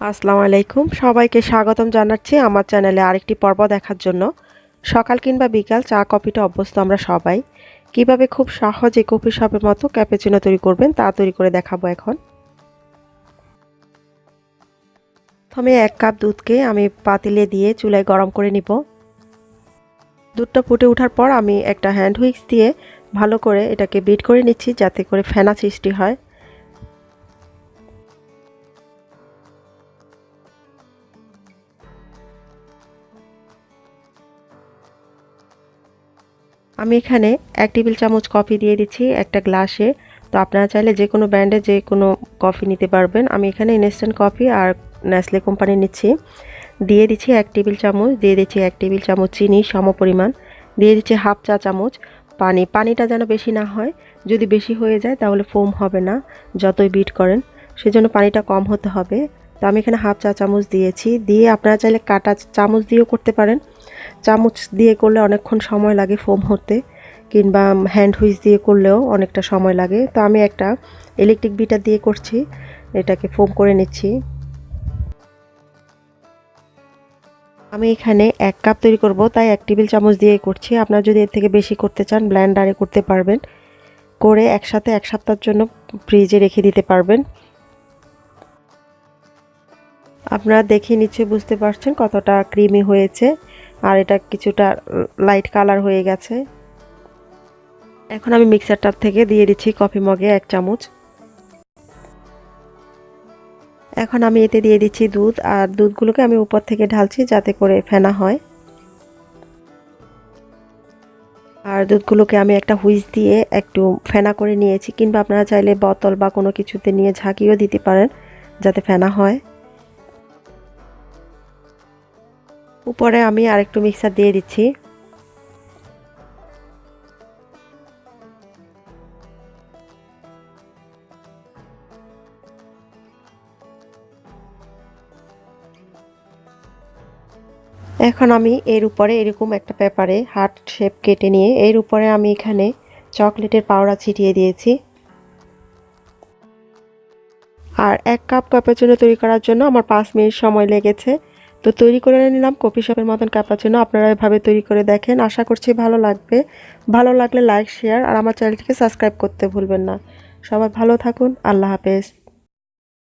আসসালামু আলাইকুম, সবাইকে স্বাগতম জানাচ্ছি আমার চ্যানেলে আরেকটি পর্ব দেখার জন্য। সকাল কিংবা বিকাল চা কফিতে অভ্যস্ত আমরা সবাই। কিভাবে খুব সহজে কফি শপের মতো ক্যাপুচিনো তৈরি করবেন তা তৈরি করে দেখাবো এখন। প্রথমে 1 কাপ দুধকে আমি পাতিলে দিয়ে চুলায় গরম করে নিব। দুধটা ফুটে ওঠার পর আমি একটা হ্যান্ড হুইস্ক দিয়ে ভালো করে এটাকে বিট করে নিচ্ছি যাতে করে ফেনা সৃষ্টি হয়। আমি এখানে 1 টেবিল চামচ কফি দিয়ে দিচ্ছি একটা গ্লাসে। তো আপনারা চাইলে যে কোনো ব্র্যান্ডের যে কোনো কফি নিতে পারবেন। আমি এখানে ইনস্ট্যান্ট কফি আর নেসলে কোম্পানি নিচ্ছি। দিয়ে দিচ্ছি 1 টেবিল চামচ, দিয়ে দিচ্ছি 1 টেবিল চামচ চিনি সমপরিমাণ, দিয়ে দিচ্ছি হাফ চা চামচ পানি। পানিটা যেন বেশি না হয়, যদি বেশি হয়ে যায় তাহলে ফোম হবে না যতই বিট করেন, সেজন্য পানিটা কম হতে হবে। তো আমি এখানে হাফ চা চামচ দিয়েছি। দিয়ে আপনারা চাইলে কাঁটা চামচ দিয়েও করতে পারেন। চামচ দিয়ে করলে অনেকক্ষণ সময় লাগে ফোম হতে, কিংবা হ্যান্ড হুইস দিয়ে করলেও অনেকটা সময় লাগে। তো আমি একটা ইলেকট্রিক বিটার দিয়ে করছি, এটাকে ফোম করে নিচ্ছি। আমি এখানে 1 কাপ তৈরি করব, তাই 1 টেবিল চামচ দিয়ে করছি। আপনারা যদি এর থেকে বেশি করতে চান ব্লেন্ডারে করতে পারবেন, করে একসাথে 1 সপ্তাহের জন্য ফ্রিজে রেখে দিতে পারবেন। আপনারা দেখে নিশ্চয়ই বুঝতে পারছেন কতটা ক্রিমি হয়েছে, আর এটা কিছুটা লাইট কালার হয়ে গেছে। এখন আমি মিক্সারটার থেকে দিয়ে দিচ্ছি কফি মগে 1 চামচ। এখন আমি এতে দিয়ে দিচ্ছি দুধ, আর দুধগুলোকে আমি উপর থেকে ঢালছি যাতে করে ফেনা হয়। আর দুধগুলোকে আমি একটা হুইস দিয়ে একটু ফেনা করে নিয়েছি, কিংবা আপনারা চাইলে বোতল বা কোনো কিছুতে নিয়ে ঝাঁকিয়েও দিতে পারেন যাতে ফেনা হয়। উপরে আমি আরেকটু মিক্সার দিয়ে দিচ্ছি। এখন আমি এর উপরে এরকম একটা পেপারে হার্ট শেপ কেটে নিয়ে এর উপরে আমি এখানে চকলেটের পাউডার ছিটিয়ে দিয়েছি। আর 1 কাপ ক্যাপুচিনো তৈরি করার জন্য আমার 5 মিনিট সময় লেগেছে। তো তৈরি করে নিলাম কফি শপের মতন ক্যাপুচিনো। আপনারা এভাবে তৈরি করে দেখেন, আশা করছি ভালো লাগবে। ভালো লাগলে লাইক, শেয়ার আর আমার চ্যানেলটিকে সাবস্ক্রাইব করতে ভুলবেন না। সবাই ভালো থাকুন, আল্লাহ হাফেজ।